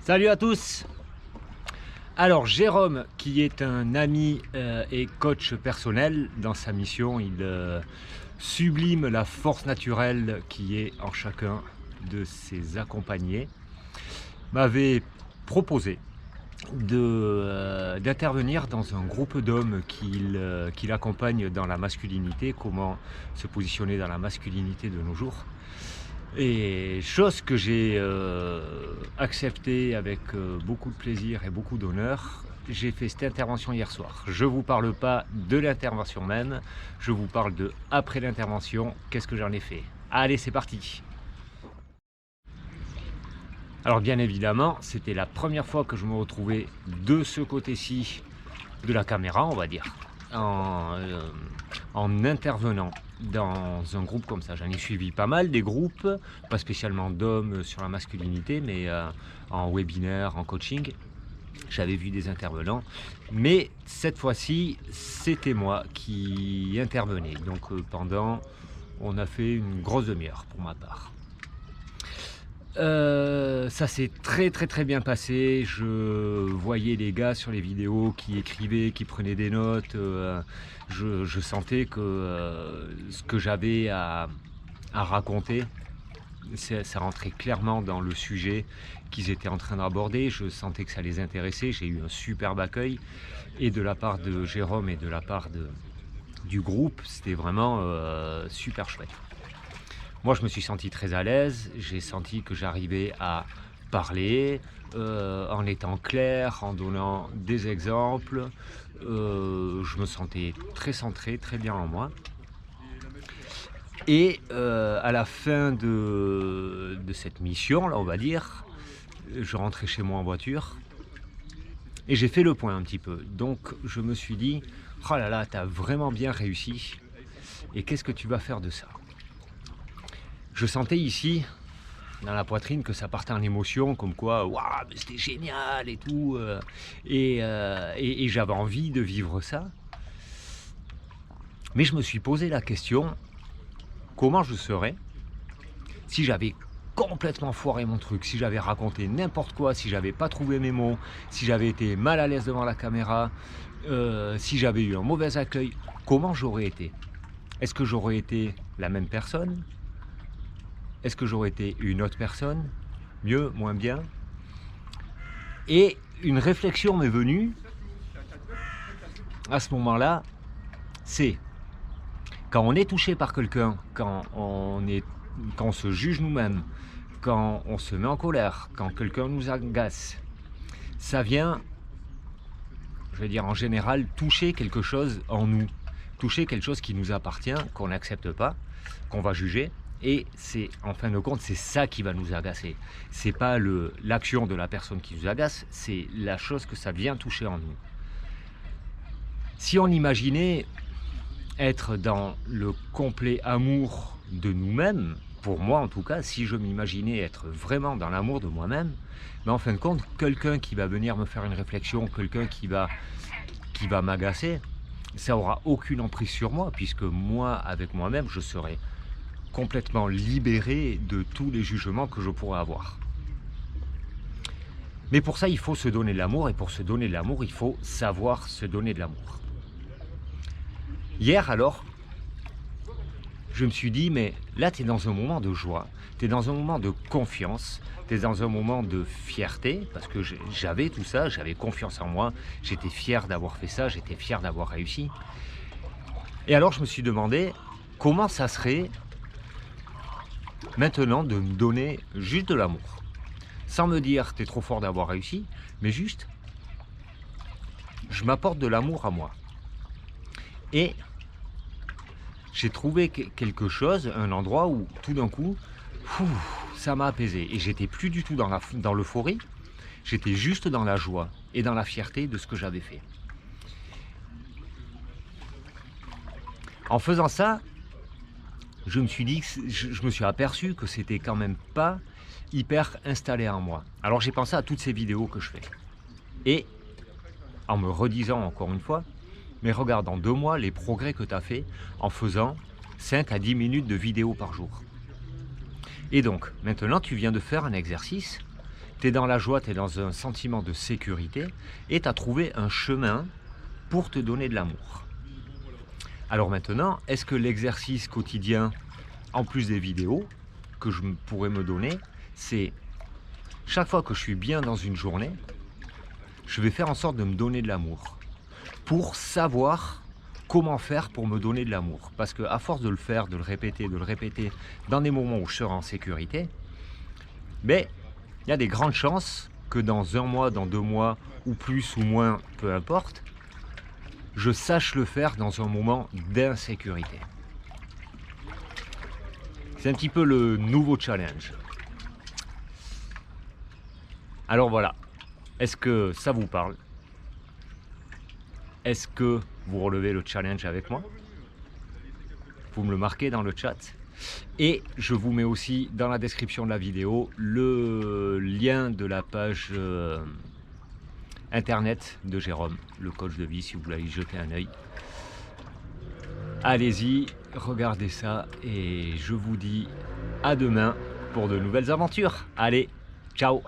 Salut à tous. Alors Jérôme, qui est un ami et coach personnel, dans sa mission, il sublime la force naturelle qui est en chacun de ses accompagnés, m'avait proposé d'intervenir dans un groupe d'hommes qu'il accompagne dans la masculinité, comment se positionner dans la masculinité de nos jours. Et chose que j'ai acceptée avec beaucoup de plaisir et beaucoup d'honneur, j'ai fait cette intervention hier soir. Je ne vous parle pas de l'intervention même, je vous parle de après l'intervention, qu'est-ce que j'en ai fait. Allez, c'est parti. Alors bien évidemment, c'était la première fois que je me retrouvais de ce côté-ci de la caméra, on va dire, en intervenant dans un groupe comme ça. J'en ai suivi pas mal des groupes, pas spécialement d'hommes sur la masculinité, mais en webinaire, en coaching. J'avais vu des intervenants, mais cette fois-ci, c'était moi qui intervenais. Donc on a fait une grosse demi-heure pour ma part. Ça s'est très bien passé. Je voyais les gars sur les vidéos qui écrivaient, qui prenaient des notes. Je sentais que ce que j'avais à raconter, ça rentrait clairement dans le sujet qu'ils étaient en train d'aborder. Je sentais que ça les intéressait. J'ai eu un superbe accueil, et de la part de Jérôme et de la part du groupe, c'était vraiment super chouette. Moi, je me suis senti très à l'aise, j'ai senti que j'arrivais à parler en étant clair, en donnant des exemples. Je me sentais très centré, très bien en moi. Et à la fin de cette mission, là, on va dire, je rentrais chez moi en voiture et j'ai fait le point un petit peu. Donc, je me suis dit, oh là là, t'as vraiment bien réussi, et qu'est-ce que tu vas faire de ça ? Je sentais ici, dans la poitrine, que ça partait en émotion, comme quoi, waouh, c'était génial et tout. Et j'avais envie de vivre ça. Mais je me suis posé la question, comment je serais si j'avais complètement foiré mon truc, si j'avais raconté n'importe quoi, si j'avais pas trouvé mes mots, si j'avais été mal à l'aise devant la caméra, si j'avais eu un mauvais accueil, comment j'aurais été? Est-ce que j'aurais été la même personne? Est-ce que j'aurais été une autre personne? Mieux, moins bien? Et une réflexion m'est venue à ce moment-là, c'est quand on est touché par quelqu'un, quand on se juge nous-mêmes, quand on se met en colère, quand quelqu'un nous agace, ça vient, je vais dire en général, toucher quelque chose en nous, toucher quelque chose qui nous appartient, qu'on n'accepte pas, qu'on va juger. Et c'est, en fin de compte, c'est ça qui va nous agacer. C'est pas l'action de la personne qui nous agace, c'est la chose que ça vient toucher en nous. Si on imaginait être dans le complet amour de nous-mêmes, pour moi en tout cas, si je m'imaginais être vraiment dans l'amour de moi-même, mais en fin de compte, quelqu'un qui va venir me faire une réflexion, quelqu'un qui va m'agacer, ça aura aucune emprise sur moi, puisque moi, avec moi-même, je serai complètement libéré de tous les jugements que je pourrais avoir. Mais pour ça, il faut se donner de l'amour, et pour se donner de l'amour, il faut savoir se donner de l'amour. Hier, alors, je me suis dit, mais là, tu es dans un moment de joie, tu es dans un moment de confiance, tu es dans un moment de fierté, parce que j'avais tout ça, j'avais confiance en moi, j'étais fier d'avoir fait ça, j'étais fier d'avoir réussi. Et alors, je me suis demandé, comment ça serait maintenant de me donner juste de l'amour, sans me dire t'es trop fort d'avoir réussi, mais juste je m'apporte de l'amour à moi. Et j'ai trouvé quelque chose, un endroit où tout d'un coup, ça m'a apaisé, et j'étais plus du tout dans l'euphorie, j'étais juste dans la joie et dans la fierté de ce que j'avais fait. En faisant ça, je me suis dit, je me suis aperçu que c'était quand même pas hyper installé en moi. Alors j'ai pensé à toutes ces vidéos que je fais. Et en me redisant encore une fois, mais regarde dans 2 mois les progrès que tu as fait en faisant 5 à 10 minutes de vidéos par jour. Et donc, maintenant tu viens de faire un exercice tu es dans la joie, tu es dans un sentiment de sécurité et tu as trouvé un chemin pour te donner de l'amour. Alors maintenant, est-ce que l'exercice quotidien, en plus des vidéos que je pourrais me donner, c'est chaque fois que je suis bien dans une journée, je vais faire en sorte de me donner de l'amour pour savoir comment faire pour me donner de l'amour. Parce qu'à force de le faire, de le répéter, dans des moments où je serai en sécurité, mais il y a des grandes chances que dans 1 mois, dans 2 mois, ou plus ou moins, peu importe, je sache le faire dans un moment d'insécurité. C'est un petit peu le nouveau challenge. Alors voilà, est-ce que ça vous parle? Est-ce que vous relevez le challenge avec moi? Vous me le marquez dans le chat. Et je vous mets aussi dans la description de la vidéo le lien de la page internet de Jérôme, le coach de vie, si vous voulez y jeter un œil. Allez-y, regardez ça et je vous dis à demain pour de nouvelles aventures. Allez, ciao!